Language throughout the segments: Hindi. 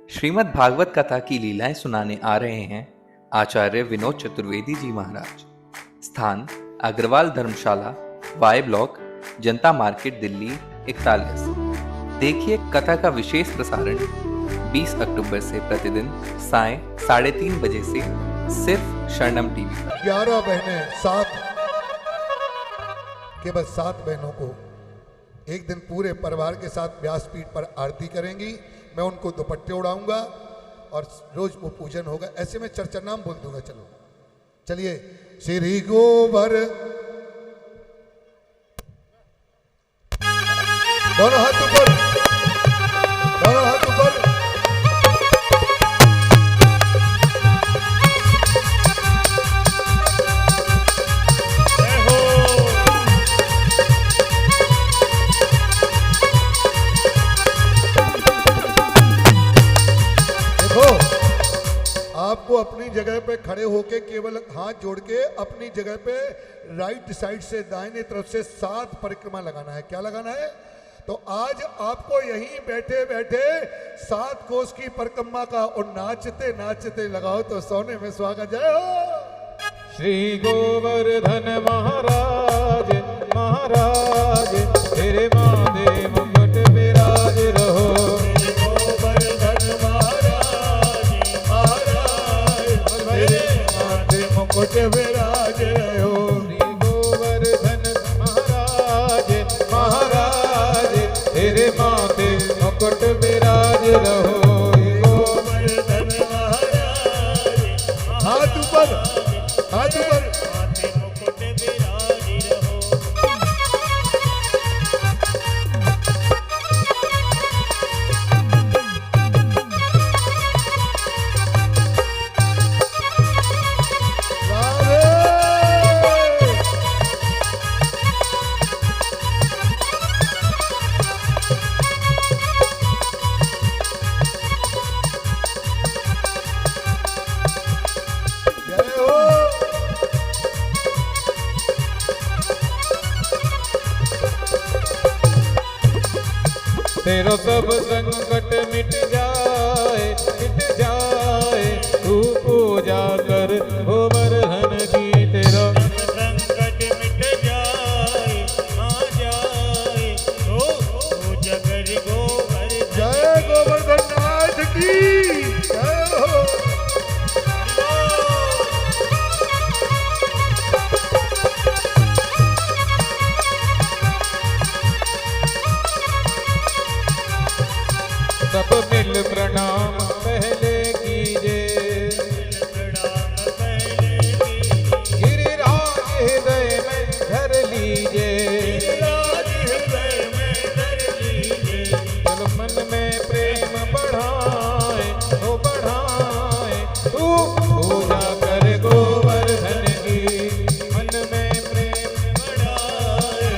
श्रीमद् भागवत कथा की लीलाएं सुनाने आ रहे हैं आचार्य विनोद चतुर्वेदी जी महाराज। स्थान अग्रवाल धर्मशाला, वाई ब्लॉक, जनता मार्केट, दिल्ली 41। देखिए कथा का विशेष प्रसारण 20 अक्टूबर से प्रतिदिन साय 3:30 बजे से सिर्फ शरणम टीवी पर। 11 बहनें 7 केवल 7 बहनों को एक दिन पूरे परिवार के साथ व्यासपीठ पर आरती करेंगी। मैं उनको दुपट्टे उड़ाऊंगा और रोज वो पूजन होगा। ऐसे में चर्चा नाम बोल दूंगा। चलो चलिए। श्री गोबर, दोनों हाथ ऊपर, दोनों हाथ ऊपर। आपको अपनी जगह पे खड़े होके केवल हाथ जोड़ के अपनी जगह पे राइट साइड से दाहिने तरफ से 7 परिक्रमा लगाना है। क्या लगाना है? तो आज आपको यहीं बैठे बैठे 7 कोस की परिक्रमा का और नाचते नाचते लगाओ तो सोने में सुहागा। जय हो श्री गोवर्धन महाराज महाराज, तेरे माथे मुकुट विराज रहो। मुकुट विराज रहो। श्री गोवर्धन महाराज महाराज, तेरे माथे मुकुट विराज रहो। गोवर्धन महाराज, हाथ ऊपर, हाथ ऊपर। मुकुट विराज रहो। तेरो सब संकट मिट जाए तू पूजा कर गोवर्धन की। तेरा संकट मिट जाए आ जाए तो पूजा कर गोवर्धन। जय गोवर्धन नाथ की जय हो। सब मिल प्रणाम पहले कीजे, गिरिराज हृदय में धर लीजे। चल मन में प्रेम बढ़ाए तो बढ़ाए, तू पूजा कर गोवर्धन की। मन में प्रेम बढ़ाए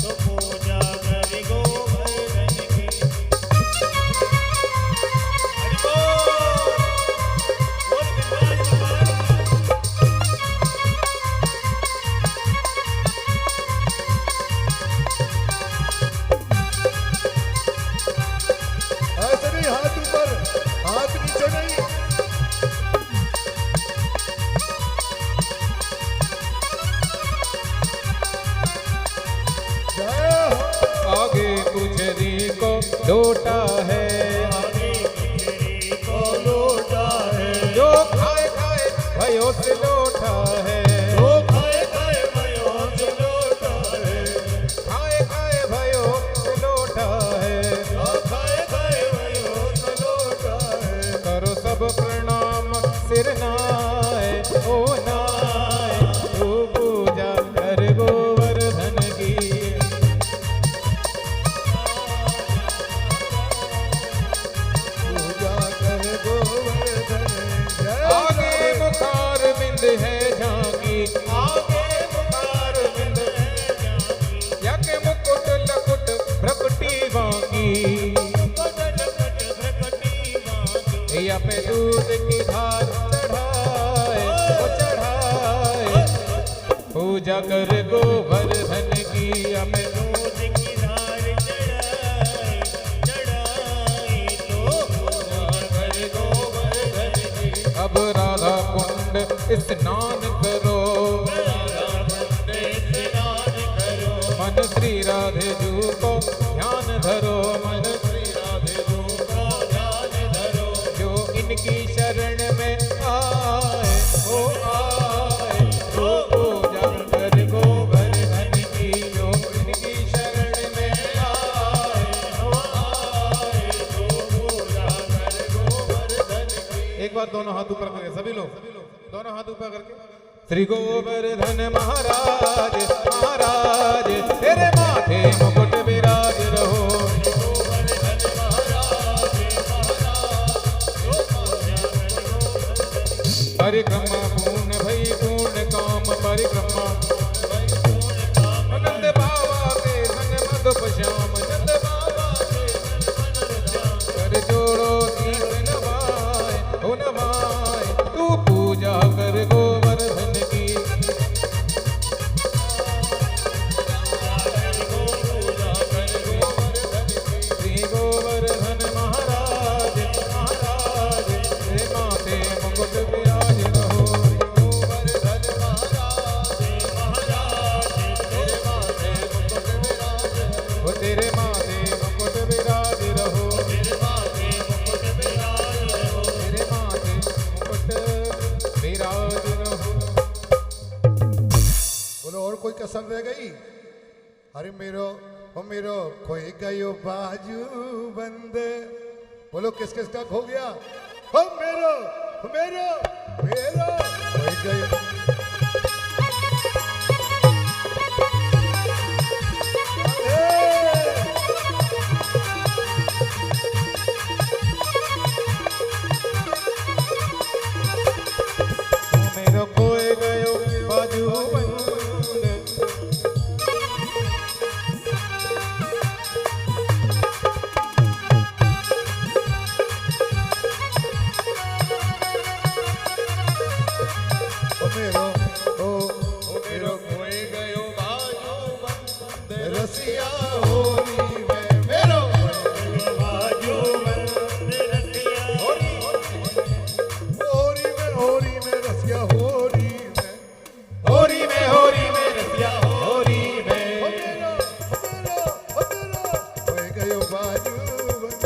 तो पूजा कर गोवर्धन की। ऐसे नहीं, हाथ ऊपर, हाथ नीचे नहीं। जय हो। आगे पुछरी को लोटा है, को लोटा है जो खाए खाए भयो से लोटा है। जो खाए खाए भयो से लोटा है। खाए खाए भयो से लोटा है। खाए खाए भयो से लोटा है। करो सब प्रणाम सिर नाय ओ नाय, तू पूजा कर गोवर्धन की। पूजा कर गोवर्धन। जय हो। आगे मुखार बिंद है झांकी, आगे मुखार बिंद है जाकी। यज्ञ मुकुट लकुट भ्रकुटी बांकी। या पे दूध की धार चढ़ाए वो चढ़ाए, पूजा कर गोवर्धन की। हमें दूध की धार चढ़ाए अब राधा कुंड स्नान करो, मन श्री राधे जू को ध्यान धरो, मन श्री राधे जू को ध्यान धरो। जो इनकी शरण में आए वो आए, वो पूजा कर गोवर्धन की। जो इनकी शरण में आए वो आए, वो पूजा कर गोवर्धन की। एक बार दोनों हाथ ऊपर करके सभी लोग, दोनों हाथ ऊपर करके श्री गोवर्धन महाराज महाराज तेरे माथे मुकुट विराज रहो। परिक्रमा पूर्ण भई पूर्ण काम परिक्रमा, नंद बाबा के संग मधुप श्याम, नंद बाबा के संग मधुप श्याम। कर जोड़ो शीश नवाए हो नवाए, तू पूजा कर गोवर्धन की। श्री गोवर्धन महाराज महाराज तेरे माथे मुकुट विराज रहो। गोवर्धन महाराज महाराज तेरे माथे मुकुट विराज रहो, तेरे माथे मुकुट विराज रहो, तेरे माथे मुकुट विराज रहो, तेरे माथे मुकुट विराज रहो। बोलो और कोई कसर रह गई? अरे मेरो खोई गयो बाजू बंद। बोलो किस किस का खो गया? हो मेरो खोई गयो। मेरो खोए गयो बाजू बंद, मेरो खोए गयो बाजू बंद। रसिया होरी में मेरो बाजू बंद रसिया होरी में रसिया होरी में होरी में रसिया होरी में। खोए गयो बाजू बंद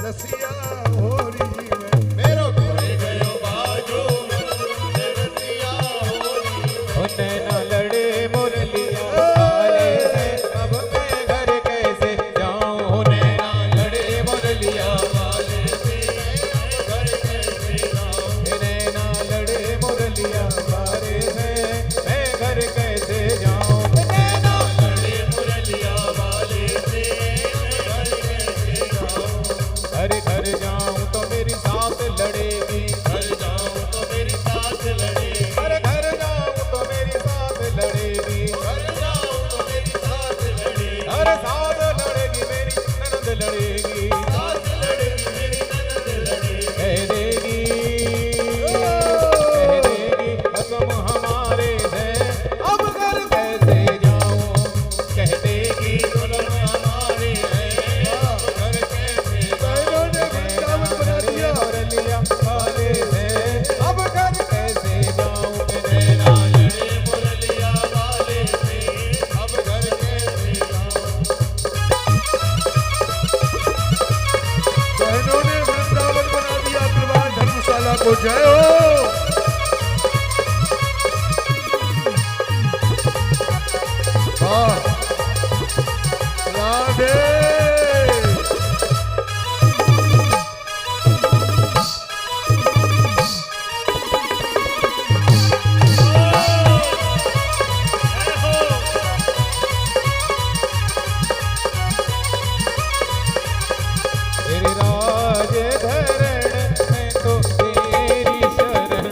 रसिया होरी में मेरो खोए गयो बाजू बंद रसिया होरी में। नैना लड़े मुरलिया वाले से, अब मैं घर कैसे जाऊं। नैना लड़े मुरलिया वाले से, अब घर कैसे जाऊं। नैना लड़े मुरलिया वाले से, मैं घर कैसे जाऊं। नैना लड़े मुरलिया वाले से, मैं घर कैसे जाऊं। घर घर जाऊं तो मेरी साथ लड़ेगी, घर जाऊं तो मेरी साथ लड़ेगी। घर जाऊं तो मेरी साथ लड़ेगी, घर जाऊं तो मेरी साथ लड़ेगी। अरे साथ लड़ेगी मेरी ननद लड़ेगी, साथ लड़ेगी मेरी ननद लड़ेगी। कह देगी तुम हमारे हैं, अब घर कैसे जाऊं। कह देगी तुम हमारे हैं, अब घर कैसे जाऊं। मुरलिया वाले हैं, अब घर कैसे जाऊं। नैना लड़े मुरलिया वाले से, अब घर कैसे जाऊं। बहनों ने वृंदावन बना दिया दरबार धर्मशाला को। जय हो। वाह राधे। तेरे राज धरण में तो तेरी शरण,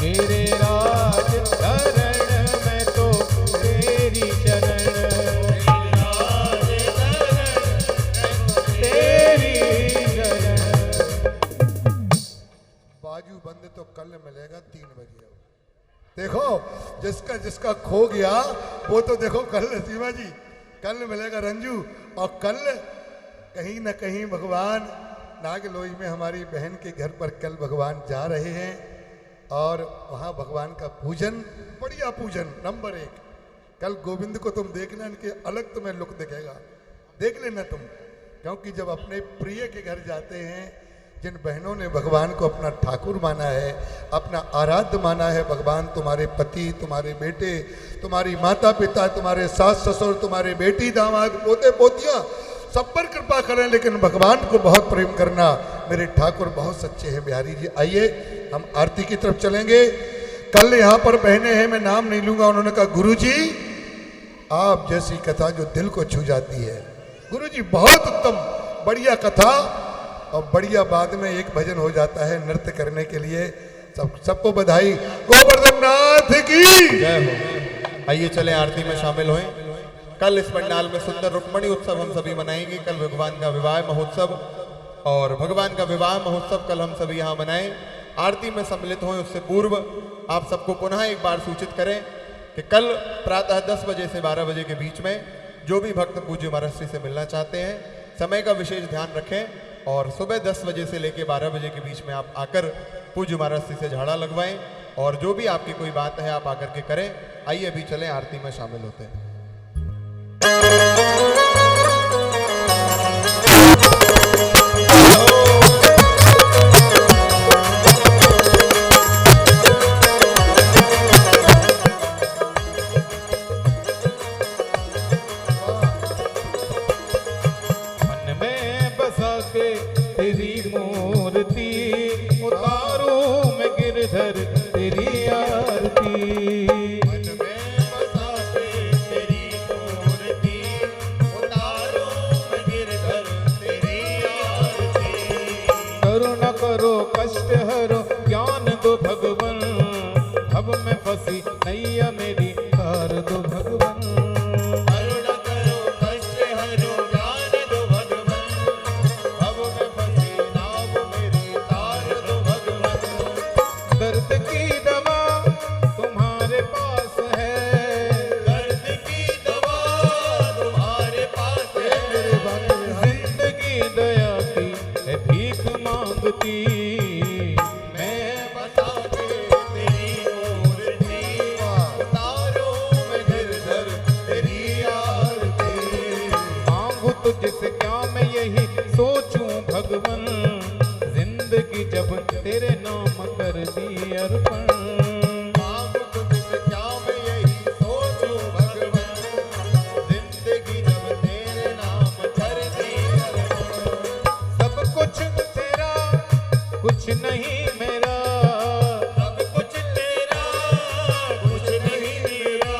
तेरे राज धरण में तो तेरी शरण, तेरी शरण। बाजू बंद तो कल मिलेगा 3 बजे। देखो जिसका जिसका खो गया वो तो देखो कल सीमा जी कल मिलेगा रंजू, और कल कहीं न कहीं भगवान नागलोई में हमारी बहन के घर पर कल भगवान जा रहे हैं और वहाँ भगवान का पूजन, बढ़िया पूजन नंबर 1। कल गोविंद को तुम देखना, इनके अलग तुम्हें लुक दिखेगा, देख लेना तुम। क्योंकि जब अपने प्रिय के घर जाते हैं, जिन बहनों ने भगवान को अपना ठाकुर माना है, अपना आराध्य माना है, भगवान तुम्हारे पति, तुम्हारे बेटे, तुम्हारी माता पिता, तुम्हारे सास ससुर, तुम्हारे बेटी दामाद, पोते पोतियाँ, सब पर कृपा करें, लेकिन भगवान को बहुत प्रेम करना। मेरे ठाकुर बहुत सच्चे हैं। बिहारी जी आइए हम आरती की तरफ चलेंगे। कल यहाँ पर बहनें हैं, मैं नाम नहीं लूंगा, उन्होंने कहा गुरुजी आप जैसी कथा जो दिल को छू जाती है। गुरुजी बहुत उत्तम, बढ़िया कथा, और बढ़िया बाद में एक भजन हो जाता है नृत्य करने के लिए। सबको बधाई। गोवर्धन नाथ की जय हो। आइए चले आरती में शामिल होएं। कल इस पंडाल में सुंदर रुक्मणी उत्सव हम सभी मनाएंगे। कल भगवान का विवाह महोत्सव, और भगवान का विवाह महोत्सव कल हम सभी यहाँ मनाएं। आरती में सम्मिलित हों उससे पूर्व आप सबको पुनः एक बार सूचित करें कि कल प्रातः 10 बजे से 12 बजे के बीच में जो भी भक्त पूज्य महाराज श्री से मिलना चाहते हैं, समय का विशेष ध्यान रखें और सुबह 10 बजे से लेकर 12 बजे के बीच में आप आकर पूज्य महाराज श्री से झाड़ा लगवाएं, और जो भी आपकी कोई बात है आप आकर के करें। आइए अभी चलें आरती में शामिल होते हैं। तेरी मूर्ति उतारूं मैं गिरधर तेरी आरती। मन में बसा के तेरी मूर्ति उतारूं मैं गिरधर तेरी आरती। करुणा करो कष्ट हरो ज्ञान दो भगवन, अब मैं फंसी नैया मेरी तार दो भगवन। दर्द की दवा तुम्हारे पास है, दर्द की दवा तुम्हारे पास है। जिंदगी दया की है भीख मांगती। मैं बसा के तेरी मूर्ति उतारूं मैं गिरधर तेरी आरती। मांगू तुझसे क्या मैं यही सोचूं भगवन, जिंदगी जब तेरे नाम कर दी अर्पण। मांगू तुझसे क्या मैं यही सोचूं भगवन, जिंदगी जब तेरे नाम कर दी अर्पण। सब कुछ तेरा कुछ नहीं मेरा, सब कुछ तेरा कुछ नहीं मेरा।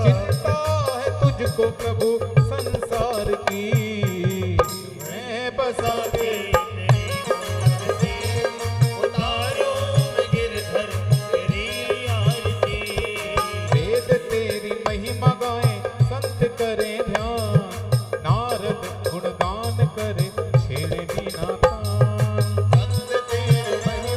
चिंता है तुझको प्रभु संसार की। मैं बसा के वेद तेरी महिमा गाएं संत करें ध्यान, नारद गुणगान करे छेड़े बिना कान। संत तेरी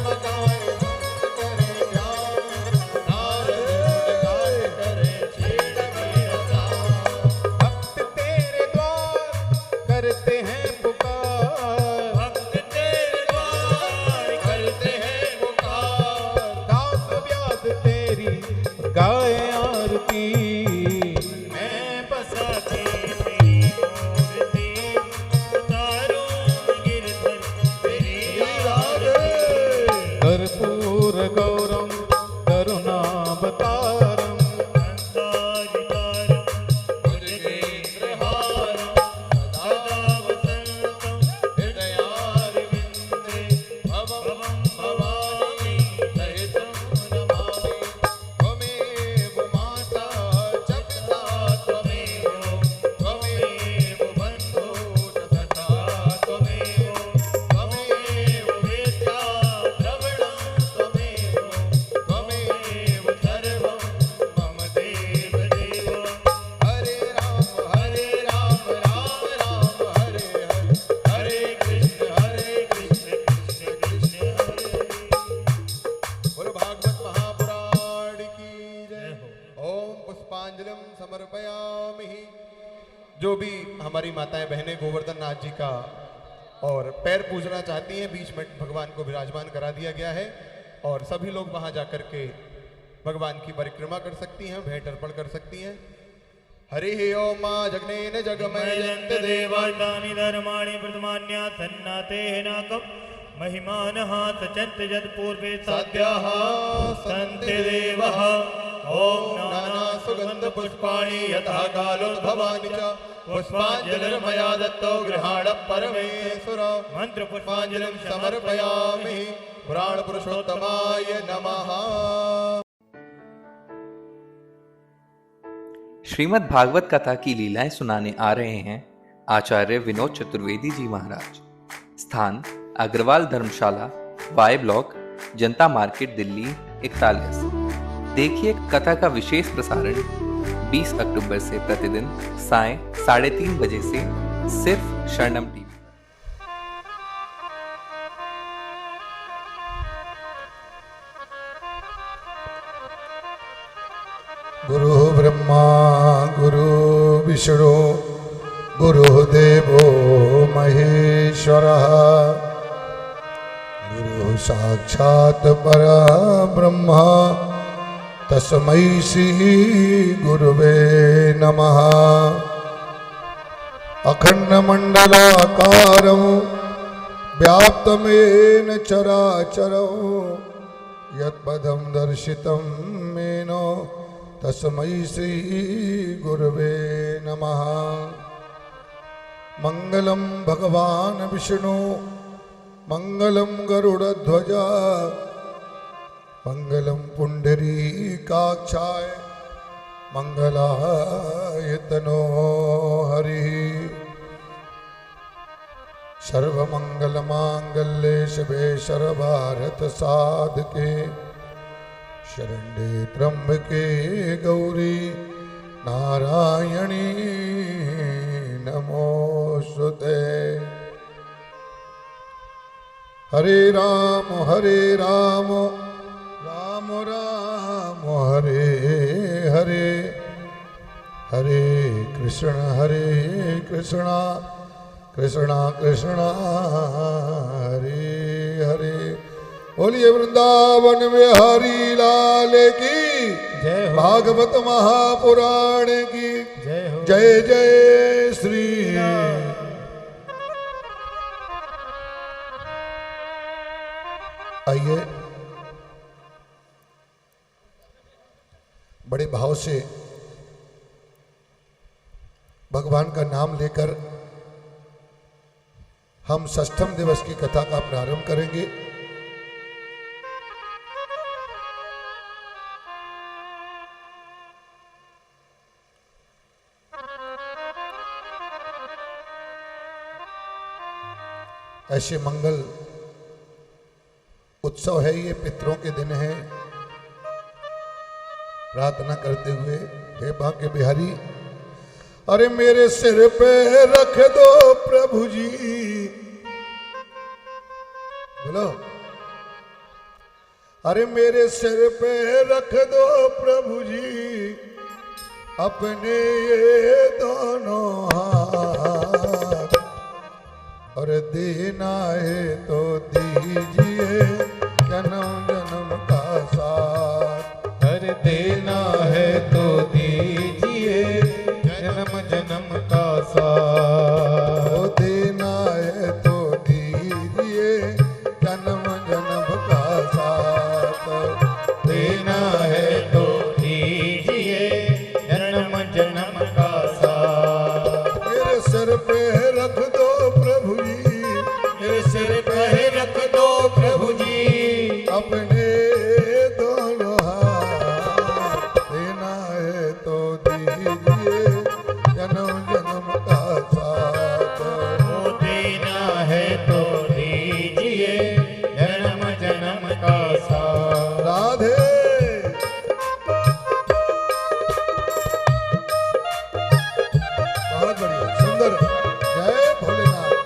जो भी हमारी माताएं बहनें गोवर्धन नाथ जी का और पैर पूजना चाहती हैं, बीच में भगवान को विराजमान करा दिया गया है और सभी लोग वहां जाकर के भगवान की परिक्रमा कर सकती हैं, भेंट अर्पण कर सकती हैं। हरि ओम मां जगनेन जगमय जयंत देवानि धर्माणि प्रथमान्या तन्नातेनाकम् महिमानः सचन्त यत्पूर्वे साध्याः सन्ति देवः ओम नाना सुगंध पुष्पाणि यथा कालोद्भवानि च पुष्पांजलिर्मया दत्तो गृहाण परमेश्वर मंत्र पुष्पांजलिं समर्पयामि पुराण पुरुषोत्तमाय नमः। श्रीमद् भागवत कथा की लीलाएं सुनाने आ रहे हैं आचार्य विनोद चतुर्वेदी जी महाराज। स्थान अग्रवाल धर्मशाला, वाई ब्लॉक, जनता मार्केट, दिल्ली 41। देखिए कथा का विशेष प्रसारण 20 अक्टूबर से प्रतिदिन सायं 3:30 बजे से सिर्फ शरणम टीवी। गुरु ब्रह्मा गुरु विष्णु गुरुदेवो महेश्वरः गुरु साक्षात् परब्रह्म तस्मै श्री गुरुवे नमः। अखण्डमण्डलाकारं व्याप्तमेन चराचरं यत्पदं दर्शितं मेन तस्मै श्री गुरुवे नमः। मंगलम भगवान विष्णु मंगलम गरुड़ध्वज मंगलम पुंडरीकाक्षाय मंगलाय तनो हरि। सर्वमंगलमांगल्ये शिवे सर्वभारत साधके शरण्ये त्र्यंबके गौरी नारायणी नमोस्तुते। हरे राम राम राम हरे हरे हरे कृष्ण कृष्ण कृष्ण हरे हरे। बोलिए वृंदावन बिहारी लाल की जय हो। भागवत महापुराण की जय हो। जय जय श्री। आइए बड़े भाव से भगवान का नाम लेकर हम षष्ठम दिवस की कथा का प्रारंभ करेंगे। ऐसे मंगल उत्सव है, ये पितरों के दिन है। प्रार्थना करते हुए हे भाग्य बिहारी, अरे मेरे सिर पे रख दो प्रभु जी, बोलो अरे मेरे सिर पे रख दो प्रभु जी अपने ये दोनों हाथ, और देना है तो दीजिए जन्म जन्म का साथ। हर देना है तो दीजिए जन्म जन्म का साथ। वो देना है तो दीजिए जन्म जन्म का साथ। देना है तो दीजिए जन्म जन्म का साथ। मेरे सिर पे रख दो प्रभु जी, मेरे सिर पे रख दो प्रभु जी अपने दोनों हाथ। देना है तो दीजिए जन्म जन्म का साथ। वो देना है तो दीजिए जन्म जन्म का साथ। राधे बहुत बढ़िया सुंदर। जय भोलेनाथ।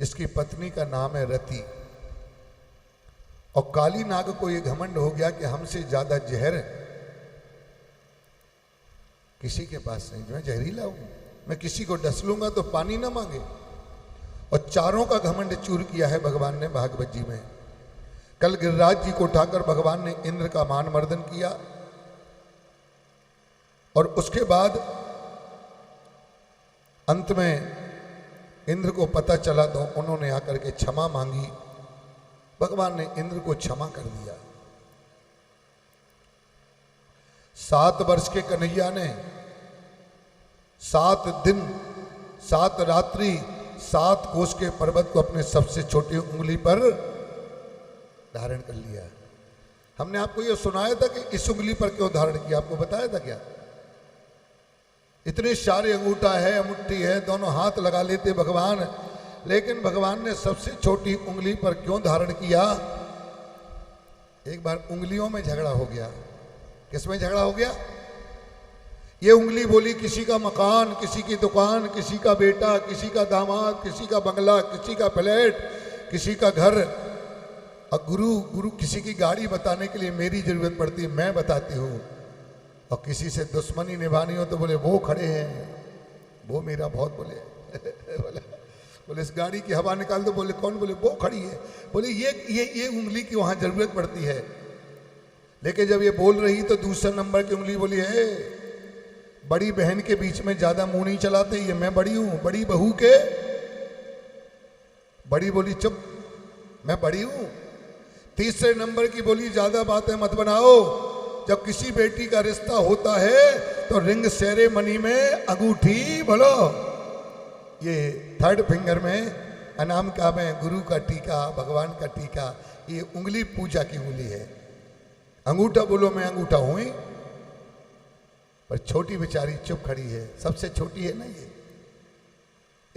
जिसकी पत्नी का नाम है रति। और काली नाग को यह घमंड हो गया कि हमसे ज्यादा जहर किसी के पास नहीं, जो मैं जहरीला हूं, मैं किसी को डस लूंगा तो पानी ना मांगे। और चारों का घमंड चूर किया है भगवान ने भागवत जी में। कल गिरिराज जी को उठाकर भगवान ने इंद्र का मान मर्दन किया और उसके बाद अंत में इंद्र को पता चला तो उन्होंने आकर के क्षमा मांगी। भगवान ने इंद्र को क्षमा कर दिया। 7 वर्ष के कन्हैया ने 7 दिन 7 रात्रि 7 कोस के पर्वत को अपने सबसे छोटी उंगली पर धारण कर लिया। हमने आपको यह सुनाया था कि इस उंगली पर क्यों धारण किया, आपको बताया था क्या? इतने सारे अंगूठा है, मुट्ठी है, दोनों हाथ लगा लेते भगवान, लेकिन भगवान ने सबसे छोटी उंगली पर क्यों धारण किया? एक बार उंगलियों में झगड़ा हो गया। किसमें झगड़ा हो गया? ये उंगली बोली किसी का मकान, किसी की दुकान, किसी का बेटा, किसी का दामाद, किसी का बंगला, किसी का फ्लैट, किसी का घर। और गुरु किसी की गाड़ी बताने के लिए मेरी जरूरत पड़ती है, मैं बताती हूँ। और किसी से दुश्मनी निभानी हो तो बोले वो खड़े हैं, वो मेरा बहुत बोले बोले इस गाड़ी की हवा निकाल दो, बोले कौन? बोले वो खड़ी है। बोले ये उंगली की वहां जरूरत पड़ती है। लेकिन जब ये बोल रही तो दूसरा नंबर की उंगली बोली है बड़ी बहन के बीच में ज्यादा मुंह नहीं चलाते, ये मैं बड़ी हूं, बड़ी बहू के। बड़ी बोली चुप, मैं बड़ी हूं। तीसरे नंबर की बोली ज्यादा बातें मत बनाओ, जब किसी बेटी का रिश्ता होता है तो रिंग सेरेमनी में अंगूठी बोलो, ये 3rd फिंगर में अनामिका में गुरु का टीका, भगवान का टीका, ये उंगली पूजा की उंगली है। अंगूठा बोलो मैं अंगूठा हुई, पर छोटी बेचारी चुप खड़ी है, सबसे छोटी है ना ये।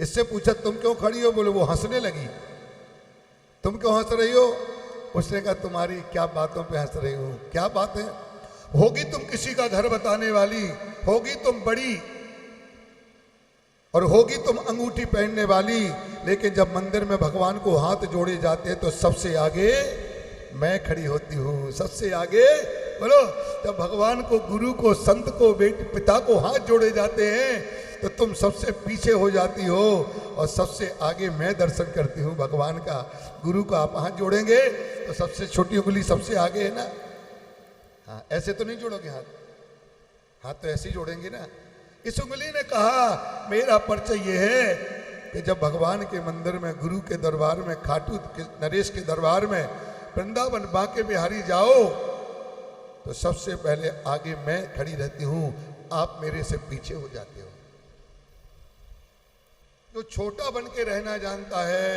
इससे पूछा तुम क्यों खड़ी हो? बोले वो हंसने लगी। तुम क्यों हंस रही हो? उसने कहा तुम्हारी क्या बातों पे हंस रही हो? क्या बात है? होगी तुम किसी का घर बताने वाली, होगी तुम बड़ी और होगी तुम अंगूठी पहनने वाली, लेकिन जब मंदिर में भगवान को हाथ जोड़े जाते हैं तो सबसे आगे मैं खड़ी होती हूँ। सबसे आगे बोलो, जब भगवान को, गुरु को, संत को, बेटे पिता को हाथ जोड़े जाते हैं तो तुम सबसे पीछे हो जाती हो और सबसे आगे मैं दर्शन करती हूँ भगवान का। गुरु का आप हाथ जोड़ेंगे तो सबसे छोटी उंगली सबसे आगे है ना। हाँ, ऐसे तो नहीं जोड़ोगे हाथ, हाथ तो ऐसे ही जोड़ेंगे ना। इस उंगली ने कहा मेरा परिचय ये है कि जब भगवान के मंदिर में, गुरु के दरबार में, खाटू नरेश के दरबार में, वृंदावन बांके बिहारी जाओ तो सबसे पहले आगे मैं खड़ी रहती हूं, आप मेरे से पीछे हो जाते हो। जो छोटा बन के रहना जानता है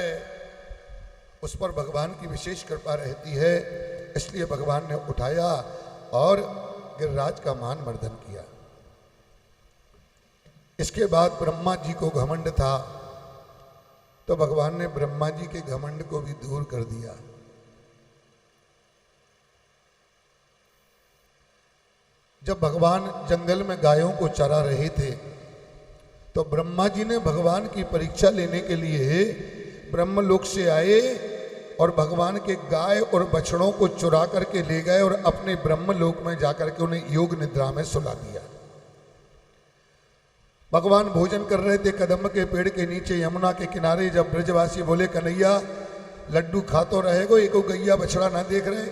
उस पर भगवान की विशेष कृपा रहती है। इसलिए भगवान ने उठाया और गिरिराज का मान मर्दन किया। इसके बाद ब्रह्मा जी को घमंड था तो भगवान ने ब्रह्मा जी के घमंड को भी दूर कर दिया। जब भगवान जंगल में गायों को चरा रहे थे तो ब्रह्मा जी ने भगवान की परीक्षा लेने के लिए ब्रह्मलोक से आए और भगवान के गाय और बछड़ों को चुरा करके ले गए और अपने ब्रह्मलोक में जाकर के उन्हें योग निद्रा में सुला दिया। भगवान भोजन कर रहे थे कदम्ब के पेड़ के नीचे यमुना के किनारे। जब ब्रजवासी बोले कन्हैया लड्डू खा तो रहेगो, एक गैया बछड़ा ना देख रहे,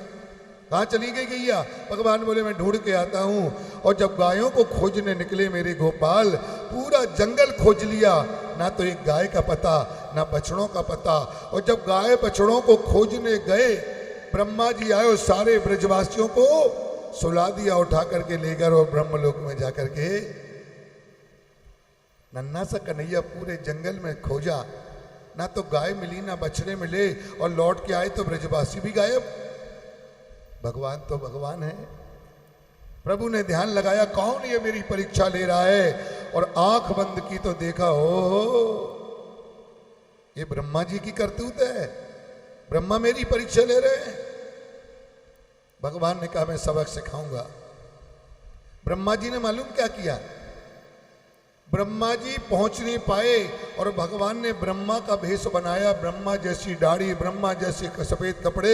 कहाँ चली गई गैया? भगवान बोले मैं ढूंढ के आता हूँ। और जब गायों को खोजने निकले मेरे गोपाल, पूरा जंगल खोज लिया, ना तो एक गाय का पता ना बछड़ों का पता। और जब गाय बछड़ों को खोजने गए ब्रह्मा जी आए और सारे ब्रजवासियों को सुला दिया, उठा करके ले गए और ब्रह्मलोक में जाकर के नन्हा सा कन्हैया पूरे जंगल में खोजा, ना तो गाय मिली ना बछड़े मिले, और लौट के आए तो ब्रजवासी भी गायब। भगवान तो भगवान है। प्रभु ने ध्यान लगाया कौन ये मेरी परीक्षा ले रहा है, और आंख बंद की तो देखा हो ये ब्रह्मा जी की करतूत है, ब्रह्मा मेरी परीक्षा ले रहे हैं। भगवान ने कहा मैं सबक सिखाऊंगा। ब्रह्मा जी ने मालूम क्या किया? ब्रह्मा जी पहुंच नहीं पाए और भगवान ने ब्रह्मा का भेष बनाया, ब्रह्मा जैसी दाढ़ी, ब्रह्मा जैसे सफेद कपड़े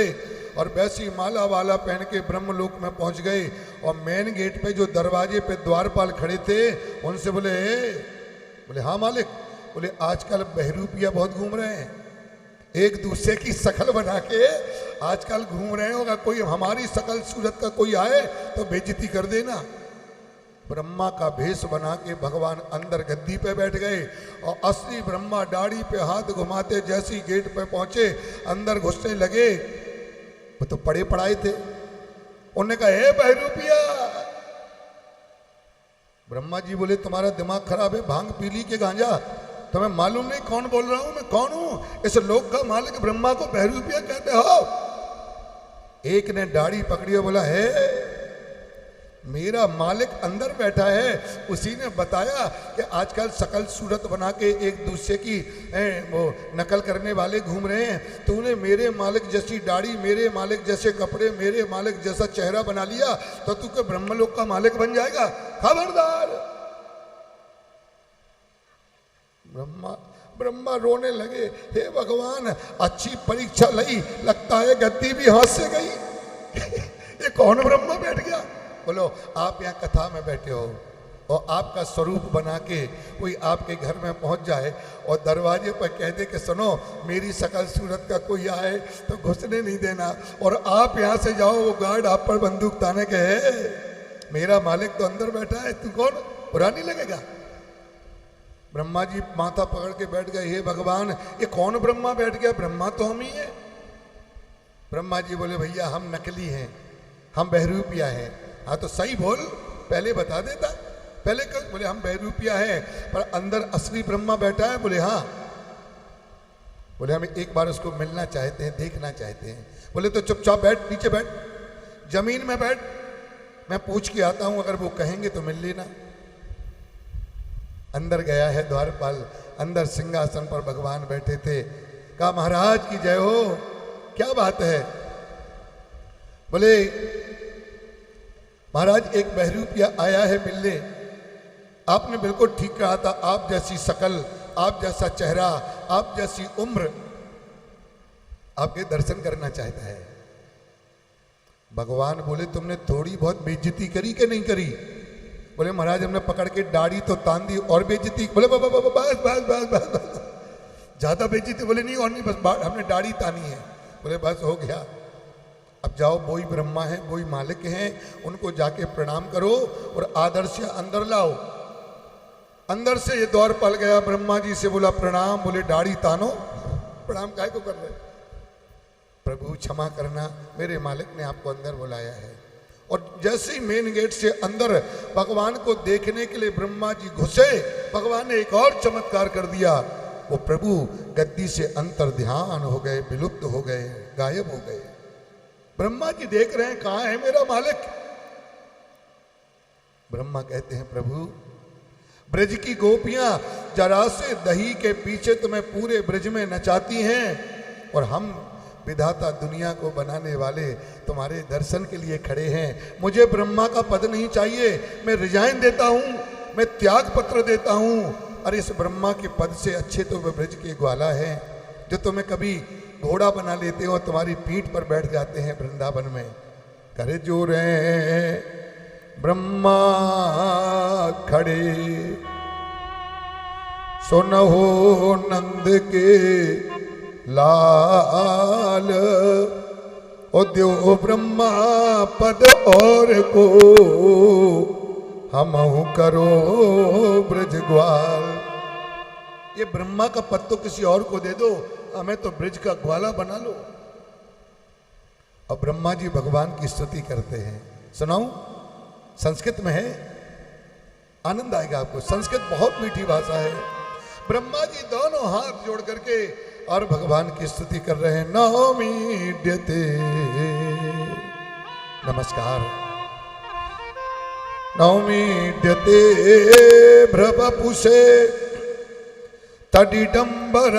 और वैसी माला वाला पहन के ब्रह्मलोक में पहुंच गए। और मेन गेट पे जो दरवाजे पे द्वारपाल खड़े थे उनसे बोले बोले हाँ मालिक, बोले आजकल बहरूपिया बहुत घूम रहे हैं, एक दूसरे की शकल बना के आजकल घूम रहे हैं, होगा कोई हमारी शकल सूरत का कोई आए तो बेइज्जती कर देना। ब्रह्मा का भेष बना के भगवान अंदर गद्दी पे बैठ गए और असली ब्रह्मा दाढ़ी पे हाथ घुमाते जैसी गेट पे पहुंचे अंदर घुसने लगे। वो तो पढ़े पढ़ाए थे, उन्होंने कहा हे बहरूपिया। ब्रह्मा जी बोले तुम्हारा दिमाग खराब है, भांग पी ली के गांजा, तुम्हें मालूम नहीं कौन बोल रहा हूं मैं, कौन हूं? इस लोक का मालिक ब्रह्मा को बहरूपिया कहते हो? एक ने दाढ़ी पकड़ी और बोला है मेरा मालिक अंदर बैठा है, उसी ने बताया कि आजकल शकल सूरत बना के एक दूसरे की वो नकल करने वाले घूम रहे हैं। तूने मेरे मालिक जैसी दाढ़ी, मेरे मालिक जैसे कपड़े, मेरे मालिक जैसा चेहरा बना लिया तो तू के ब्रह्मलोक का मालिक बन जाएगा, खबरदार। ब्रह्मा रोने लगे, हे भगवान अच्छी परीक्षा लई, लगता है गद्दी भी हाथ से गई। ये कौन ब्रह्मा बैठ गया? बोलो आप यहाँ कथा में बैठे हो और आपका स्वरूप बना के कोई आपके घर में पहुंच जाए और दरवाजे पर कह दे कि सुनो मेरी शकल सूरत का कोई आए तो घुसने नहीं देना, और आप यहाँ से जाओ वो गार्ड आप पर बंदूक ताने के है, मेरा मालिक तो अंदर बैठा है, तू कौन? बुरा नहीं लगेगा? ब्रह्मा जी माथा पकड़ के बैठ गए, हे भगवान ये कौन ब्रह्मा बैठ गया? ब्रह्मा तो हम ही है। ब्रह्मा जी बोले भैया हम नकली हैं, हम बहरूपिया हैं। हाँ तो सही बोल, पहले बता देता, पहले क्यों? बोले हम बहरूपिया है पर अंदर असली ब्रह्मा बैठा है। बोले हाँ। बोले हम एक बार उसको मिलना चाहते हैं, देखना चाहते हैं। बोले तो चुपचाप बैठ, नीचे बैठ, जमीन में बैठ, मैं पूछ के आता हूं, अगर वो कहेंगे तो मिल लेना। अंदर गया है द्वारपाल, अंदर सिंहासन पर भगवान बैठे थे। कहा महाराज की जय हो, क्या बात है? बोले महाराज एक बहरूपिया आया है मिलने, आपने बिल्कुल ठीक कहा था, आप जैसी शकल, आप जैसा चेहरा, आप जैसी उम्र, आपके दर्शन करना चाहता है। भगवान बोले तुमने थोड़ी बहुत बेइज्जती करी कि नहीं करी? बोले महाराज हमने पकड़ के दाढ़ी तो तान दी और बेइज्जती। बोले बस बस बस बस बस, ज्यादा बेइज्जती? बोले नहीं और नहीं, बस हमने दाढ़ी तानी है। बोले बस हो गया, अब जाओ, वही ब्रह्मा है, वही मालिक हैं, उनको जाके प्रणाम करो और आदर से अंदर लाओ। अंदर से ये द्वारपाल गया, ब्रह्मा जी से बोला प्रणाम। बोले दाढ़ी तानो, प्रणाम काहे को कर रहे? प्रभु क्षमा करना, मेरे मालिक ने आपको अंदर बुलाया है। और जैसे ही मेन गेट से अंदर भगवान को देखने के लिए ब्रह्मा जी घुसे, भगवान ने एक और चमत्कार कर दिया, वो प्रभु गद्दी से अंतर ध्यान हो गए, विलुप्त हो गए, गायब हो गए। ब्रह्मा जी देख रहे हैं कहां है मेरा मालिक? ब्रह्मा कहते हैं प्रभु ब्रज की गोपियां जरा से दही के पीछे तुम्हें पूरे ब्रज में नचाती हैं और हम विधाता दुनिया को बनाने वाले तुम्हारे दर्शन के लिए खड़े हैं। मुझे ब्रह्मा का पद नहीं चाहिए, मैं रिजाइन देता हूं, मैं त्याग पत्र देता हूं। और इस ब्रह्मा के पद से अच्छे तो वे ब्रज के ग्वाला हैं जो तुम्हें कभी घोड़ा बना लेते हो, तुम्हारी पीठ पर बैठ जाते हैं वृंदावन में। करे जो रे ब्रह्मा खड़े, सुनहो नंद के लाल, ओ द्यो ब्रह्मा पद और को, हमहु करो ब्रज ग्वाल। ये ब्रह्मा का पद तो किसी और को दे दो, हमें तो ब्रज का ग्वाला बना लो। और ब्रह्मा जी भगवान की स्तुति करते हैं। सुनाऊं? संस्कृत में है, आनंद आएगा आपको। संस्कृत बहुत मीठी भाषा है। ब्रह्मा जी दोनों हाथ जोड़ करके और भगवान की स्तुति कर रहे हैं। नौमीड्यते, नमस्कार। नौमीड्यते भ्रवपुषे तडिडंबरायो,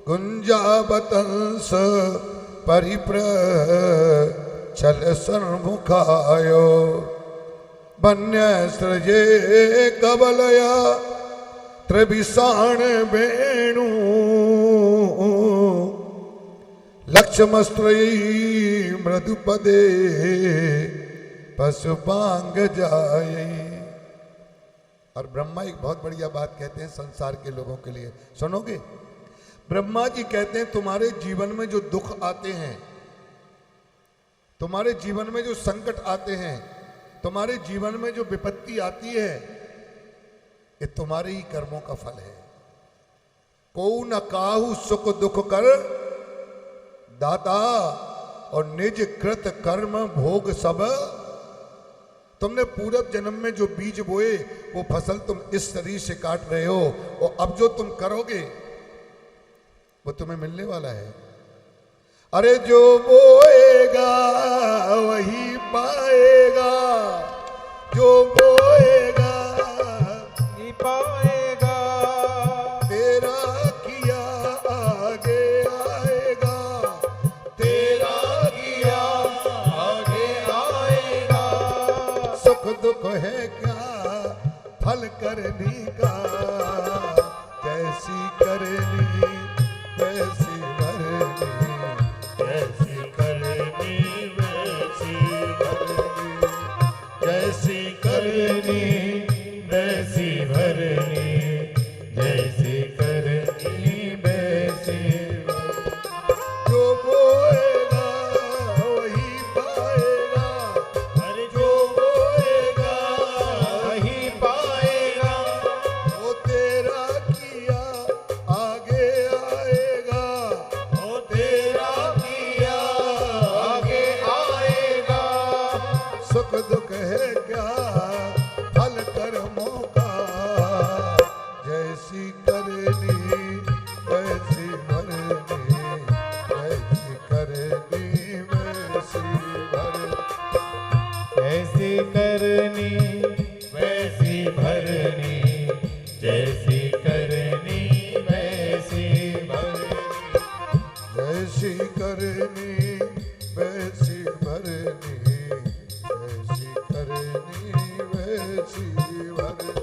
गुंजावतंस परिप्र चल सन्मुखायो, वन्य सृजे कवलया त्रिभिषाण वेणु लक्ष्मस्त्रयी मृदुपदे पशुपांग जाए। और ब्रह्मा एक बहुत बढ़िया बात कहते हैं संसार के लोगों के लिए, सुनोगे? ब्रह्मा जी कहते हैं तुम्हारे जीवन में जो दुख आते हैं, तुम्हारे जीवन में जो संकट आते हैं, तुम्हारे जीवन में जो विपत्ति आती है, ये तुम्हारे ही कर्मों का फल है। को न काहू सुख दुख कर दाता और निज कृत कर्म भोग सब। तुमने पूर्व जन्म में जो बीज बोए वो फसल तुम इस शरीर से काट रहे हो, और अब जो तुम करोगे वो तुम्हें मिलने वाला है। अरे जो बोएगा वही पाएगा, जो बोएगा ही पाएगा, तेरा किया आगे आएगा, तेरा किया आगे आएगा। सुख दुख है क्या फल करनी का, जैसी करनी वैसी भरनी, जैसी करनी वैसी भरनी, जैसी करनी वैसी भरनी, जैसी करनी वैसी भरनी। जो बोएगा वही पाएगा, अरे जो बोएगा वही पाएगा, वो तेरा किया आगे आएगा, ओ तेरा किया आगे आएगा। सुख दुख है क्या फल कर्मों का, जैसी करनी वैसी भरनी, जैसी करनी वैसी भरनी। ऐसी करनी वैसी भरनी, जैसी करनी वैसी भरनी। जैसी करनी वैसी भरनी, जैसी करनी वैसी भरनी।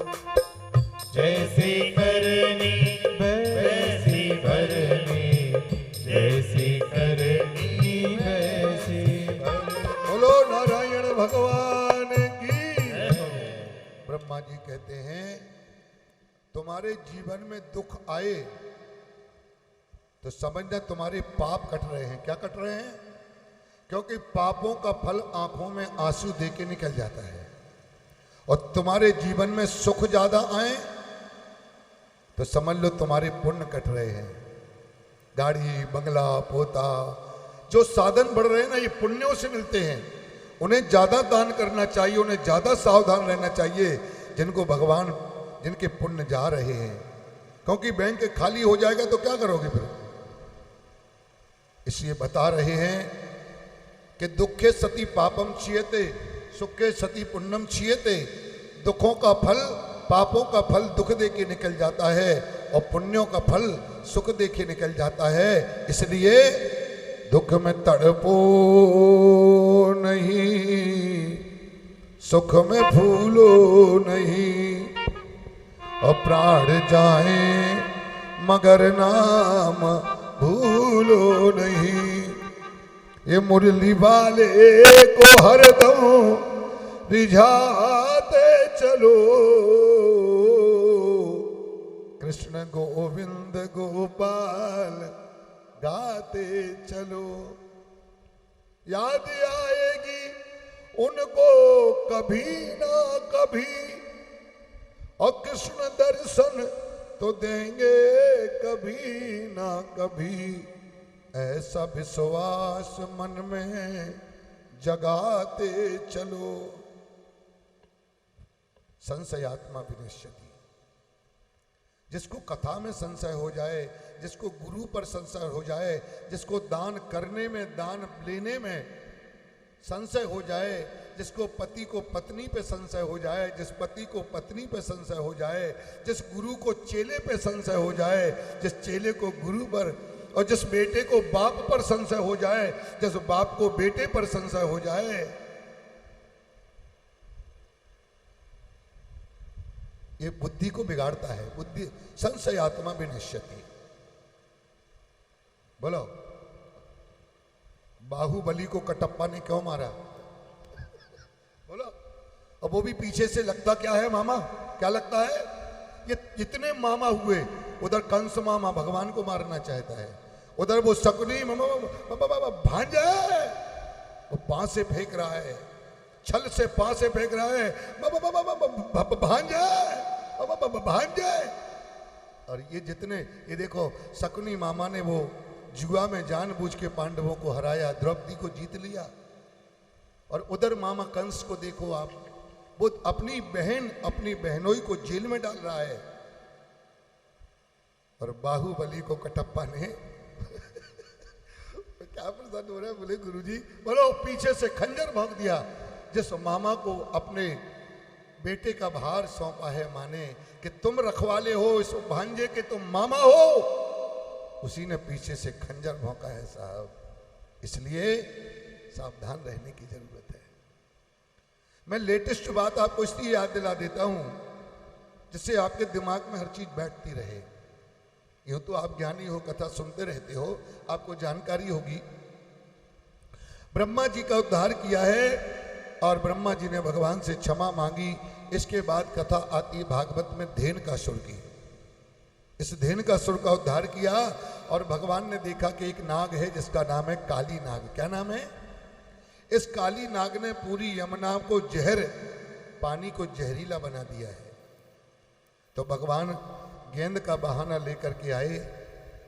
जैसी करनी वैसी भरनी, जैसी करनी वैसी भरनी। बोलो नारायण भगवान की। ब्रह्मा जी कहते हैं तुम्हारे जीवन में दुख आए तो समझना तुम्हारे पाप कट रहे हैं। क्या कट रहे हैं? क्योंकि पापों का फल आंखों में आंसू देके निकल जाता है। और तुम्हारे जीवन में सुख ज्यादा आए तो समझ लो तुम्हारे पुण्य कट रहे हैं। गाड़ी बंगला पोता जो साधन बढ़ रहे हैं ना, ये पुण्यों से मिलते हैं। उन्हें ज्यादा दान करना चाहिए, उन्हें ज्यादा सावधान रहना चाहिए जिनको भगवान जिनके पुण्य जा रहे हैं। क्योंकि बैंक खाली हो जाएगा तो क्या करोगे फिर? इसलिए बता रहे हैं कि दुखे सति पापम क्षीयते, सुखे सति पुण्यम क्षीयते। दुखों का फल, पापों का फल दुख दे के निकल जाता है और पुण्यों का फल सुख दे के निकल जाता है। इसलिए दुख में तड़पो नहीं, सुख में भूलो नहीं, और प्राण जाए मगर नाम भूलो नहीं। ये मुरली वाले को हरदम रिझाते चलो, कृष्ण गोविंद गोपाल गाते चलो। याद आएगी उनको कभी ना कभी, और कृष्ण दर्शन तो देंगे कभी ना कभी। ऐसा विश्वास मन में जगाते चलो। संशयात्मा विनश्यति। जिसको कथा में संशय हो जाए, जिसको गुरु पर संशय हो जाए, जिसको दान करने में, दान लेने में संशय हो जाए, जिसको पति को पत्नी पे संशय हो जाए, जिस पति को पत्नी पे संशय हो जाए, जिस गुरु को चेले पे संशय हो जाए, जिस चेले को गुरु पर, और जिस बेटे को बाप पर संशय हो जाए, जिस बाप को बेटे पर संशय हो जाए, ये बुद्धि को बिगाड़ता है। बुद्धि संशय आत्मा विनश्यति। बोलो, बाहुबली को कटप्पा ने क्यों मारा? बोलो, अब वो भी पीछे से लगता क्या है मामा? क्या लगता है? ये जितने मामा हुए, उधर कंस मामा भगवान को मारना चाहता है, उधर वो शकुनी भांजा है, वो पांव से फेंक रहा है, छल से पांव से फेंक रहा है, भांजा भांजा। और ये जितने, ये देखो शकुनी मामा ने वो जुआ में जानबूझ के पांडवों को हराया, द्रौपदी को जीत लिया। और उधर मामा कंस को देखो आप, वो अपनी बहन, अपनी बहनोई को जेल में डाल रहा है। और बाहुबली को कटप्पा ने क्या प्रसन्न हो रहा है? बोले गुरुजी, बोलो पीछे से खंजर भोंक दिया। जिस मामा को अपने बेटे का भार सौंपा है माने कि तुम रखवाले हो इस भांजे के, तुम मामा हो, उसी ने पीछे से खंजर भोंका है साहब। इसलिए सावधान रहने की जरूरत है। मैं लेटेस्ट बात आपको इसलिए याद दिला देता हूं जिससे आपके दिमाग में हर चीज बैठती रहे। यूं तो आप ज्ञानी हो, कथा सुनते रहते हो, आपको जानकारी होगी। ब्रह्मा जी का उद्धार किया है और ब्रह्मा जी ने भगवान से क्षमा मांगी। इसके बाद कथा आती भागवत में धेन का सुर की। इस धेन का सुर का उद्धार किया और भगवान ने देखा कि एक नाग है जिसका नाम है काली नाग। क्या नाम है? इस काली नाग ने पूरी यमुना को जहर, पानी को जहरीला बना दिया है। तो भगवान गेंद का बहाना लेकर के आए।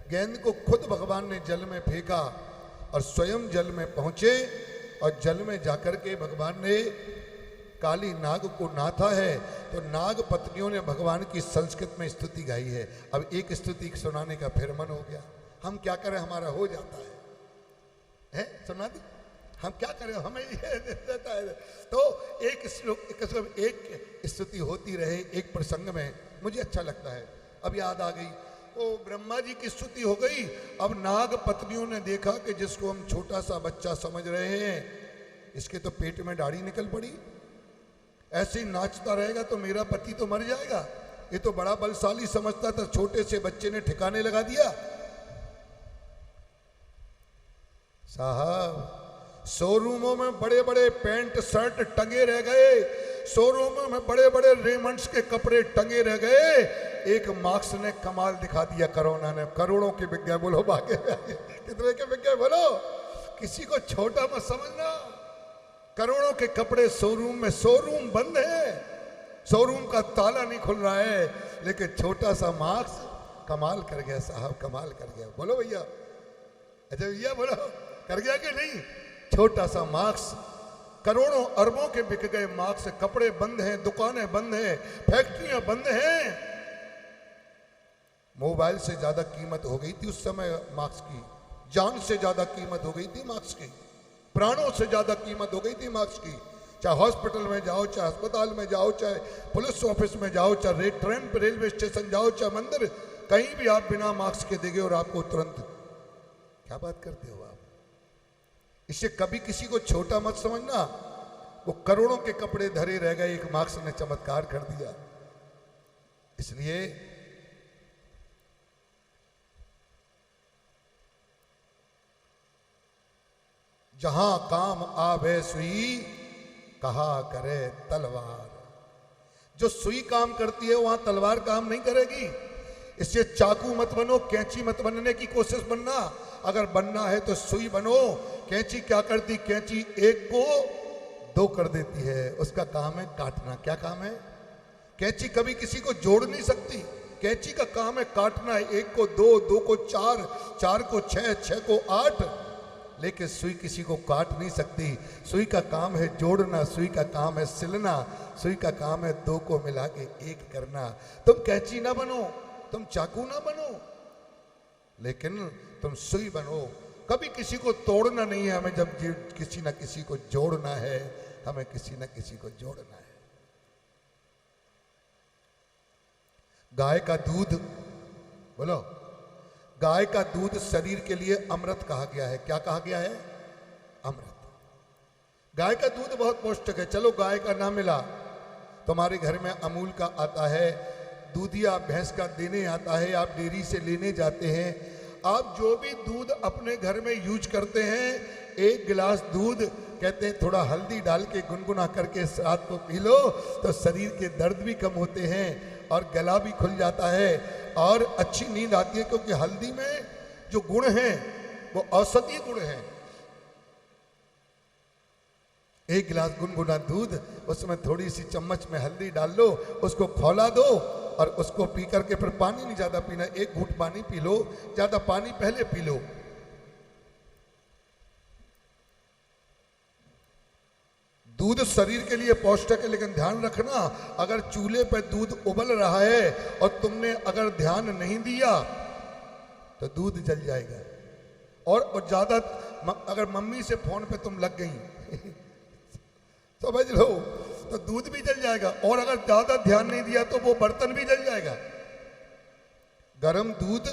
गेंद को खुद भगवान ने जल में फेंका और स्वयं जल में पहुंचे और जल में जाकर के भगवान ने काली नाग को नाथा है। तो नाग पत्नियों ने भगवान की संस्कृत में स्तुति गाई है। अब एक स्तुति सुनाने का फिर मन हो गया। हम क्या करें, हमारा हो जाता है? सुना दी? हम क्या करें, हमें ये देता है। तो एक स्तुति होती रहे एक प्रसंग में, मुझे अच्छा लगता है। अब याद आ गई, वो ब्रह्मा जी की स्तुति हो गई। अब नाग पत्नियों ने देखा कि जिसको हम छोटा सा बच्चा समझ रहे हैं, इसके तो पेट में दाढ़ी निकल पड़ी, ऐसे ही नाचता रहेगा तो मेरा पति तो मर जाएगा। ये तो बड़ा बलशाली समझता था, छोटे से बच्चे ने ठिकाने लगा दिया। साहब, शोरूमों में बड़े बड़े पैंट शर्ट टंगे रह गए, शोरूमों में बड़े बड़े रेमंड्स के कपड़े टंगे रह गए। एक मार्क्स ने कमाल दिखा दिया, कोरोना ने। करोड़ों के बिक गए। बोलो भागे कितने के बिक गए? बोलो, किसी को छोटा मत समझना। करोड़ों के कपड़े शोरूम में, शोरूम बंद है, शोरूम का ताला नहीं खुल रहा है, लेकिन छोटा सा मार्क्स कमाल कर गया साहब, कमाल कर गया। बोलो भैया, अच्छा भैया बोलो, कर गया कि नहीं? छोटा सा मार्क्स, करोड़ों अरबों के बिक गए मार्क्स। कपड़े बंद हैं, दुकानें बंद हैं, फैक्ट्रियां बंद हैं। मोबाइल से ज्यादा कीमत हो गई थी उस समय मार्क्स की, जान से ज्यादा कीमत हो गई थी मार्क्स की, प्राणों से ज्यादा कीमत हो गई थी मार्क्स की। चाहे हॉस्पिटल में जाओ, चाहे अस्पताल में जाओ, चाहे पुलिस ऑफिस में जाओ, चाहे ट्रेन पे रेलवे स्टेशन जाओ, चाहे मंदिर, कहीं भी आप बिना मार्क्स के देंगे और आपको तुरंत, क्या बात करते हो आप? इससे कभी किसी को छोटा मत समझना। वो करोड़ों के कपड़े धरे रह गए, एक मार्क्स ने चमत्कार कर दिया। इसलिए जहां काम आवे सुई, कहा करे तलवार। जो सुई काम करती है वहां तलवार काम नहीं करेगी। इससे चाकू मत बनो, कैंची मत बनने की कोशिश बनना। अगर बनना है तो सुई बनो। कैंची क्या करती? कैंची एक को दो कर देती है, उसका काम है काटना। क्या काम है? कैंची कभी किसी को जोड़ नहीं सकती। कैंची का काम है काटना, एक को दो, दो को चार, चार को छह, छह को आठ। लेकिन सुई किसी को काट नहीं सकती। सुई का काम है जोड़ना, सुई का काम है सिलना, सुई का काम है दो को मिला के एक करना। तुम कैंची ना बनो, तुम चाकू ना बनो, लेकिन तुम सुई बनो। कभी किसी को तोड़ना नहीं है हमें, जब किसी ना किसी को जोड़ना है, हमें किसी ना किसी को जोड़ना है। गाय का दूध, बोलो, गाय का दूध शरीर के लिए अमृत कहा गया है। क्या कहा गया है? अमृत। गाय का दूध बहुत पौष्टिक है। चलो गाय का ना मिला तुम्हारे घर में अमूल का आता है, दूधिया भैंस का देने आता है, आप डेयरी से लेने जाते हैं। आप जो भी दूध अपने घर में यूज करते हैं, एक गिलास दूध कहते हैं थोड़ा हल्दी डाल के गुनगुना करके रात को पी लो तो शरीर के दर्द भी कम होते हैं और गला भी खुल जाता है और अच्छी नींद आती है, क्योंकि हल्दी में जो गुण हैं वो औषधीय गुण हैं। एक गिलास गुनगुना दूध, उसमें थोड़ी सी चम्मच में हल्दी डाल लो, उसको खौला दो और उसको पी करके, फिर पानी नहीं ज्यादा पीना, एक घूंट पानी पी लो, ज्यादा पानी पहले पी लो। दूध शरीर के लिए पौष्टिक है, लेकिन ध्यान रखना, अगर चूल्हे पर दूध उबल रहा है और तुमने अगर ध्यान नहीं दिया तो दूध जल जाएगा। और ज्यादा अगर मम्मी से फोन पे तुम लग गई समझ लो तो दूध भी जल जाएगा, और अगर ज्यादा ध्यान नहीं दिया तो वो बर्तन भी जल जाएगा। गर्म दूध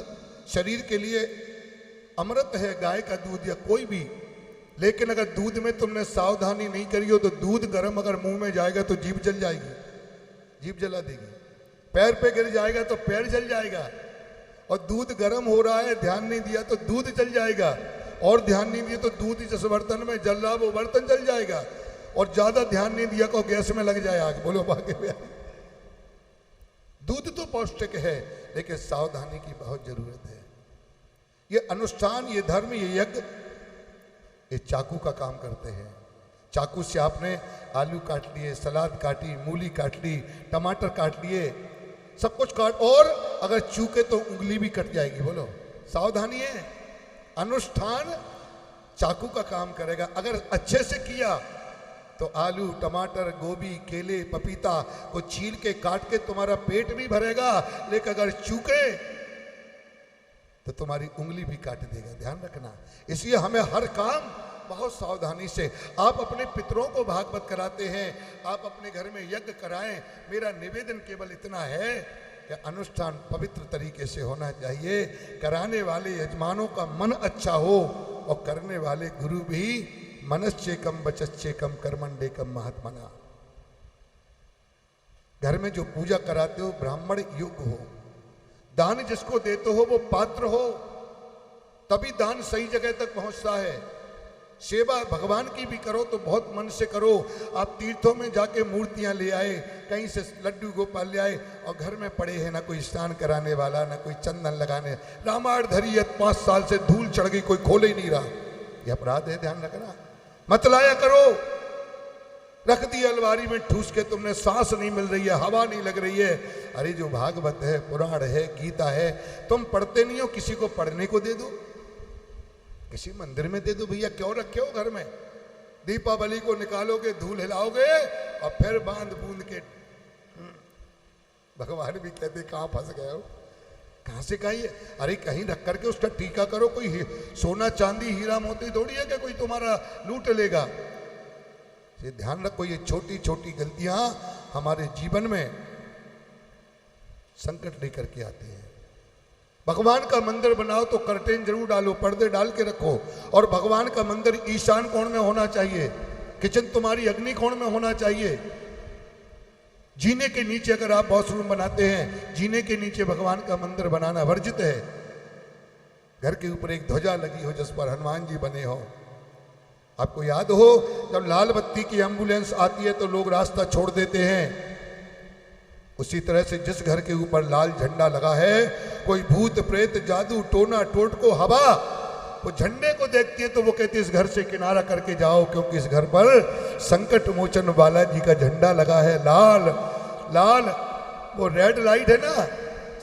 शरीर के लिए अमृत है, गाय का दूध या कोई भी, लेकिन अगर दूध में तुमने सावधानी नहीं करी हो तो दूध गर्म अगर मुंह में जाएगा तो जीभ जल जाएगी, जीभ जला देगी। पैर पे गिर जाएगा तो पैर जल जाएगा। और दूध गर्म हो रहा है, ध्यान नहीं दिया तो दूध जल जाएगा, और ध्यान नहीं दिया तो दूध जिस बर्तन में जल रहा वो बर्तन जल जाएगा, और ज्यादा ध्यान नहीं दिया को गैस में लग जाए आग। बोलो बाकी में। दूध तो पौष्टिक है, लेकिन सावधानी की बहुत जरूरत है। ये अनुष्ठान, ये धर्म, ये यज्ञ, ये चाकू का काम करते हैं। चाकू से आपने आलू काट लिए, सलाद काटी, मूली काट ली, टमाटर काट लिए, सब कुछ काट, और अगर चूके तो उंगली भी कट जाएगी। बोलो सावधानी है। अनुष्ठान चाकू का काम करेगा। अगर अच्छे से किया तो आलू, टमाटर, गोभी, केले, पपीता को छील के काट के तुम्हारा पेट भी भरेगा, लेकिन अगर चूके तो तुम्हारी उंगली भी काट देगा। ध्यान रखना। इसलिए हमें हर काम बहुत सावधानी से, आप अपने पितरों को भागवत कराते हैं, आप अपने घर में यज्ञ कराएं। मेरा निवेदन केवल इतना है कि अनुष्ठान पवित्र तरीके से होना चाहिए, कराने वाले यजमानों का मन अच्छा हो और करने वाले गुरु भी मनश्चेकम वचश्चेकम कर्मण्डेकम महात्मना। घर में जो पूजा कराते हो ब्राह्मण योग्य हो, दान जिसको देते हो वो पात्र हो, तभी दान सही जगह तक पहुंचता है। सेवा भगवान की भी करो तो बहुत मन से करो। आप तीर्थों में जाके मूर्तियां ले आए, कहीं से लड्डू गोपाल ले आए और घर में पड़े हैं, ना कोई स्नान कराने वाला, ना कोई चंदन लगाने। रामायण धरियत 5 साल से धूल चढ़ गई, कोई खोले ही नहीं रहा। यह अपराध है, ध्यान रखना। मत लाया करो, रख दी अलमारी में ठूस के, तुमने सांस नहीं मिल रही है, हवा नहीं लग रही है। अरे जो भागवत है, पुराण है, गीता है, तुम पढ़ते नहीं हो, किसी को पढ़ने को दे दो, किसी मंदिर में दे दो। भैया क्यों रखे हो घर में? दीपावली को निकालोगे, धूल हिलाओगे और फिर बांध बूंद के भगवान भी कहते कहाँ फंस गए हो, कहाँ से कहीं। अरे कहीं रख करके उसका टीका करो। कोई सोना चांदी हीरा मोती थोड़ी है कि कोई तुम्हारा लूट लेगा। ये ध्यान रखो, ये छोटी छोटी गलतियां हमारे जीवन में संकट लेकर के आती हैं। भगवान का मंदिर बनाओ तो कर्टेन जरूर डालो, पर्दे डाल के रखो, और भगवान का मंदिर ईशान कोण में होना चाहिए। किचन तुम्हारी अग्नि कोण में होना चाहिए। जीने के नीचे अगर आप वॉशरूम बनाते हैं, जीने के नीचे भगवान का मंदिर बनाना वर्जित है। घर के ऊपर एक ध्वजा लगी हो जिस पर हनुमान जी बने हो। आपको याद हो जब लाल बत्ती की एम्बुलेंस आती है तो लोग रास्ता छोड़ देते हैं। उसी तरह से जिस घर के ऊपर लाल झंडा लगा है, कोई भूत प्रेत जादू टोना टोटको हवा वो झंडे को देखती है तो वो कहती है इस घर से किनारा करके जाओ, क्योंकि इस घर पर संकट मोचन बालाजी का झंडा लगा है। लाल लाल वो रेड लाइट है ना,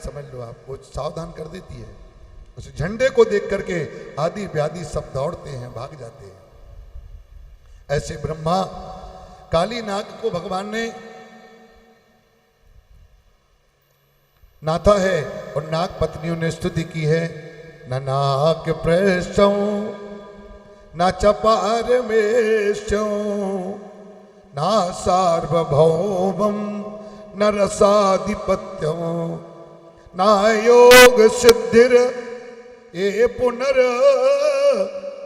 समझ लो आप, वो सावधान कर देती है। उस झंडे को देख करके आदि व्याधि सब दौड़ते हैं, भाग जाते हैं। ऐसे ब्रह्मा काली नाग को भगवान ने नाथा है और नाग पत्नियों ने स्तुति की है। न नाग प्रेष्ठौ न चपार मेष्ठौ न सार्वभौमं न रसाधिपत्यं न योग सिद्धिर ये पुनर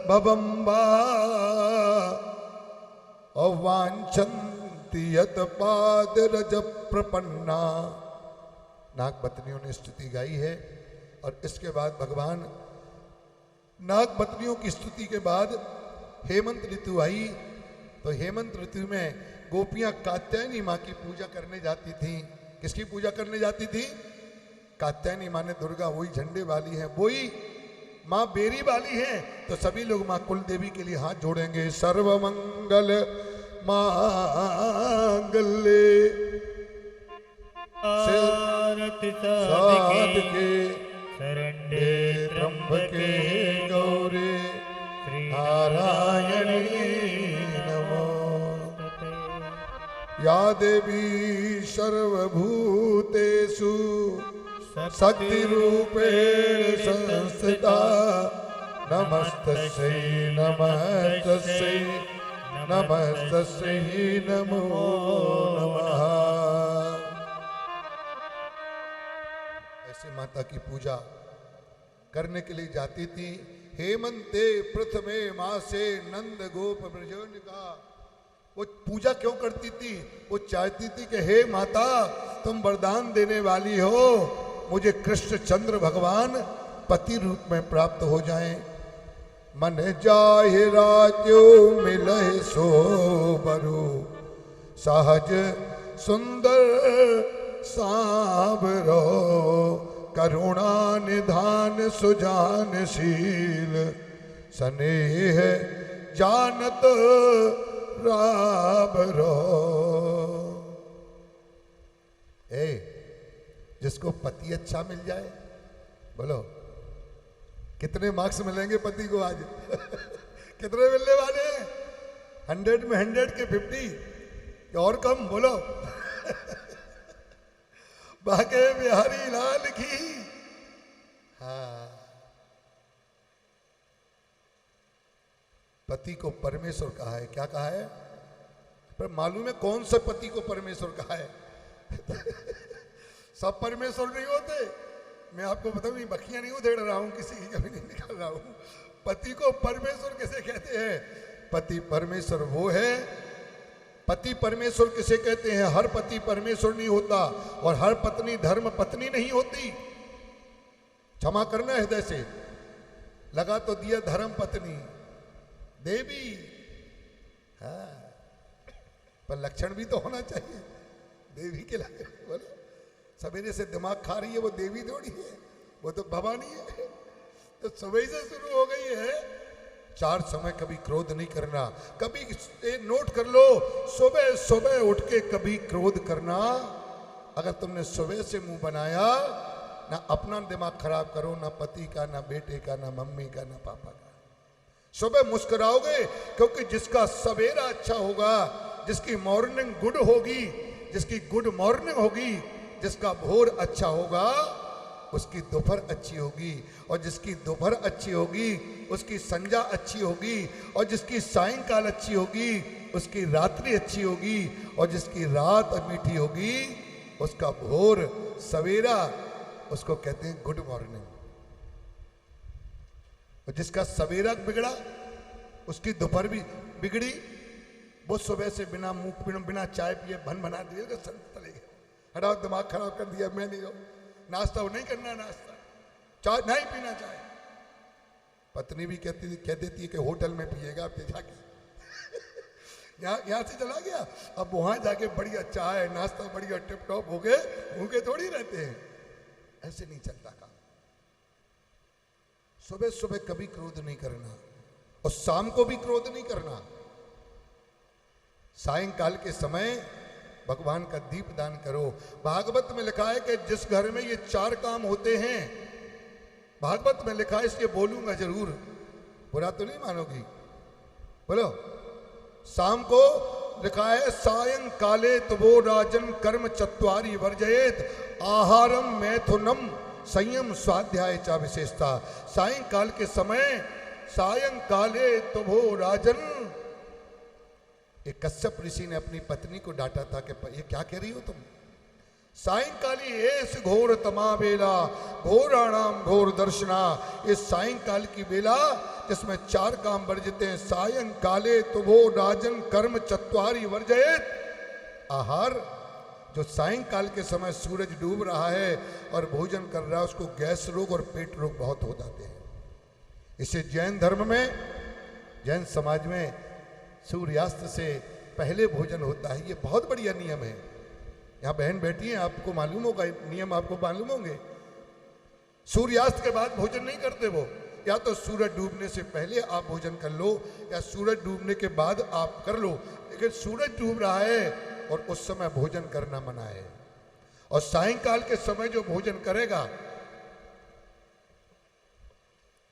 भवम्बा अवांछन स्तुतियत पाद रज प्रपन्ना। नाग पत्नियों ने स्तुति गाई है और इसके बाद भगवान नाग पत्नियों की स्तुति के बाद हेमंत ऋतु आई। तो हेमंत ऋतु में गोपियां कात्यायनी माँ की पूजा करने जाती थीं। किसकी पूजा करने जाती थी? कात्यायनी माँ ने दुर्गा वही झंडे वाली है, वही माँ बेरी वाली है। तो सभी लोग माँ कुल देवी के लिए हाथ जोड़ेंगे। सर्वमंगल मांगल्ये आरति साधके शरण्ये त्र्यंबके गौरी श्री नारायणी नमोस्तुते। या देवी सर्वभूतेषु शक्तिरूपेण संस्थिता नमस्तस्यै नमस्तस्यै नमस्तस्यै नमो नमः। ऐसे माता की पूजा करने के लिए जाती थी। हेमंते प्रथमे मासे नंद गोप ब्रजनिका। वो पूजा क्यों करती थी? वो चाहती थी कि हे माता तुम वरदान देने वाली हो, मुझे कृष्ण चंद्र भगवान पति रूप में प्राप्त हो जाएं। मन जाहि राज्यो मिलहि सो बरु सहज सुंदर सांवरो करुणा निधान सुजानशील स्नेह जानत राबरो। जिसको पति अच्छा मिल जाए, बोलो कितने मार्क्स मिलेंगे पति को आज? कितने मिलने वाले हैं? 100 में 100 के 50 या और कम? बोलो बाके बिहारी लाल की। हाँ, पति को परमेश्वर कहा है। क्या कहा है? पर मालूम है कौन सा पति को परमेश्वर कहा है? सब परमेश्वर नहीं होते। मैं आपको बताऊं, ये बखियां नहीं उधेड़ रहा हूं, किसी की कभी नहीं निकाल रहा हूं। पति को परमेश्वर किसे कहते हैं? पति परमेश्वर वो है। पति परमेश्वर किसे कहते हैं? हर पति परमेश्वर नहीं होता और हर पत्नी धर्म पत्नी नहीं होती। क्षमा करना हृदय से। लगा तो दिया धर्म पत्नी देवी, हाँ, पर लक्षण भी तो होना चाहिए देवी के लगे। बोलो, सवेरे से दिमाग खा रही है वो देवी थोड़ी है, वो तो भवानी है। तो सुबह से शुरू हो गई है। 4 समय कभी क्रोध नहीं करना। कभी नोट कर लो, सुबह सुबह उठ के कभी क्रोध करना। अगर तुमने सुबह से मुंह बनाया, ना अपना दिमाग खराब करो, ना पति का, ना बेटे का, ना मम्मी का, ना पापा का। सुबह मुस्कुराओगे क्योंकि जिसका सवेरा अच्छा होगा, जिसकी मॉर्निंग गुड होगी, जिसकी गुड मॉर्निंग होगी, जिसका भोर अच्छा होगा, उसकी दोपहर अच्छी होगी, और जिसकी दोपहर अच्छी होगी उसकी संध्या अच्छी होगी, और जिसकी सायंकाल अच्छी होगी उसकी रात्रि अच्छी होगी, और जिसकी रात मीठी होगी उसका भोर सवेरा, उसको कहते हैं गुड मॉर्निंग। और जिसका सवेरा बिगड़ा उसकी दोपहर भी बिगड़ी। वो सुबह से बिना मुंह बिना चाय पिए भन बना दिए, हटाओ दिमाग खराब कर दिया, मैं नहीं, नाश्ता वो नहीं करना, नाश्ता चाय नहीं पीना, चाय। पत्नी भी कह देती है कि होटल में पिएगा आप जाके। यहाँ से चला गया, अब वहां जाके बढ़िया चाय नाश्ता बढ़िया टिप टॉप हो गए, भूखे थोड़ी रहते हैं। ऐसे नहीं चलता काम। सुबह सुबह कभी क्रोध नहीं करना और शाम को भी क्रोध नहीं करना। सायंकाल के समय भगवान का दीप दान करो। भागवत में लिखा है कि जिस घर में ये 4 काम होते हैं, भागवत में लिखा है, इसलिए बोलूंगा जरूर, बुरा तो नहीं मानोगी? बोलो। शाम को लिखा है सायंकाले तवो राजन कर्म चत्वारि वर्जयेत आहारम मैथुनम संयम स्वाध्याय चा विशेषता। सायंकाल के समय सायंकाले तवो राजन, एक कश्यप ऋषि ने अपनी पत्नी को डांटा था कि ये क्या कह रही हो तुम? सायंकाली एस घोर तमा बेला घोराणाम घोर दर्शना। इस सायंकाल की बेला जिसमें 4 काम वर्जित हैं। सायंकाले तो वो राजन कर्म चत्वारि वर्जयेत, आहार जो सायंकाल के समय सूरज डूब रहा है और भोजन कर रहा है उसको गैस रोग और पेट रोग बहुत हो जाते हैं। इसे जैन धर्म में, जैन समाज में सूर्यास्त से पहले भोजन होता है। ये बहुत बढ़िया नियम है। यहाँ बहन बैठी हैं, आपको मालूम होगा, नियम आपको मालूम होंगे। सूर्यास्त के बाद भोजन नहीं करते वो, या तो सूरज डूबने से पहले आप भोजन कर लो या सूरज डूबने के बाद आप कर लो, लेकिन सूरज डूब रहा है और उस समय भोजन करना मना है। और सायंकाल के समय जो भोजन करेगा,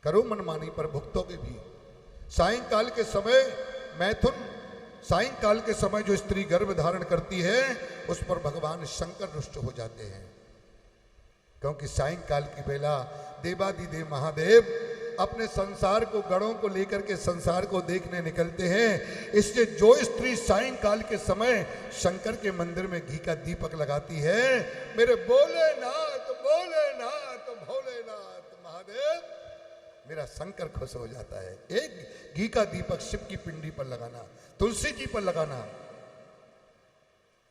करो मनमानी पर भुगतोगे भी। सायंकाल के समय मैथुन, सायंकाल के समय जो स्त्री गर्भ धारण करती है उस पर भगवान शंकर रुष्ट हो जाते हैं, क्योंकि सायंकाल की बेला देवादिदेव महादेव अपने संसार को, गणों को लेकर के संसार को देखने निकलते हैं। इसलिए जो स्त्री सायंकाल के समय शंकर के मंदिर में घी का दीपक लगाती है, मेरे भोलेनाथ भोलेनाथ भोलेनाथ महादेव, मेरा शंकर खुश हो जाता है। एक घी का दीपक शिव की पिंडी पर लगाना, तुलसी जी पर लगाना।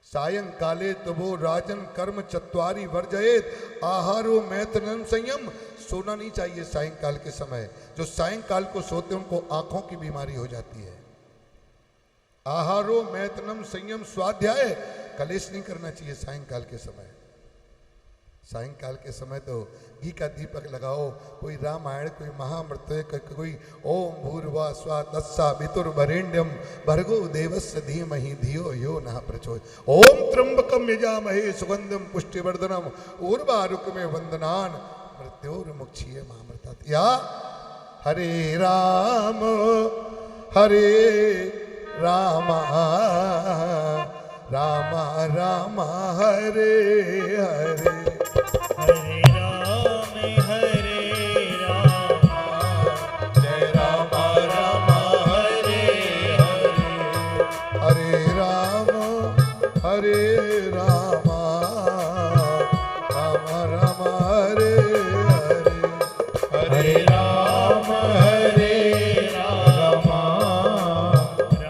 सायंकाले तुभो राजन कर्म चत्वारी वर्जयेत आहारो मैथुनम संयम। सोना नहीं चाहिए सायंकाल के समय। जो सायंकाल को सोते हैं उनको आंखों की बीमारी हो जाती है। आहारो मैथुनम संयम स्वाध्याय, कलेश नहीं करना चाहिए सायंकाल के समय। सायंकाल के समय तो घी का दीपक लगाओ, कोई रामायण, कोई महामृत्यु, कोई ओम भूर्भुवः स्वः तत्सवितुर्वरेण्यं भर्गो देवस्य धीमहि धियो यो नः प्रचोदयात्। ओम त्र्यंबकं यजामहे सुगंधिं पुष्टिवर्धनम् उर्वारुकमे वंदनान् मृत्योर्मुक्षीय मामृतात्। या हरे राम राम राम हरे हरे। हरे राम जय राम राम हरे हरे। हरे राम राम राम हरे हरे। हरे राम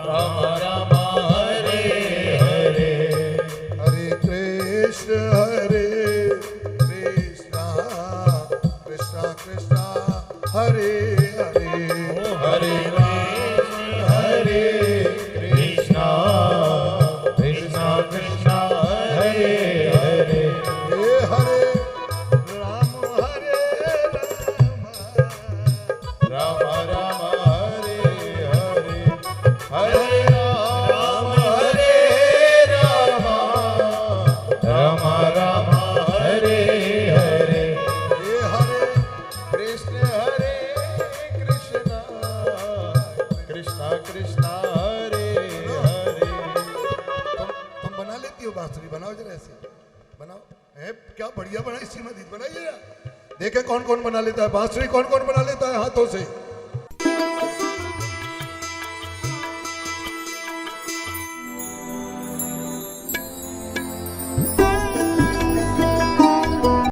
राम राम हरे हरे। हरे कृष्ण कृष्ण कृष्ण हरे हरे। हरे राम हरे कृष्णा कृष्णा कृष्णा हरे हरे। हे हरे राम राम राम हरे हरे। हरे राम राम राम हरे हरे। हे हरे कृष्ण कृष्णा कृष्णा हरे हरे। तुम बना लेती हो बांसुरी? बनाओ जरा, ऐसे बनाओ। क्या बढ़िया बनाई श्रीमती, बनाइए। देखे कौन कौन बना लेता है बांसुरी, कौन कौन बना लेता है हाथों से।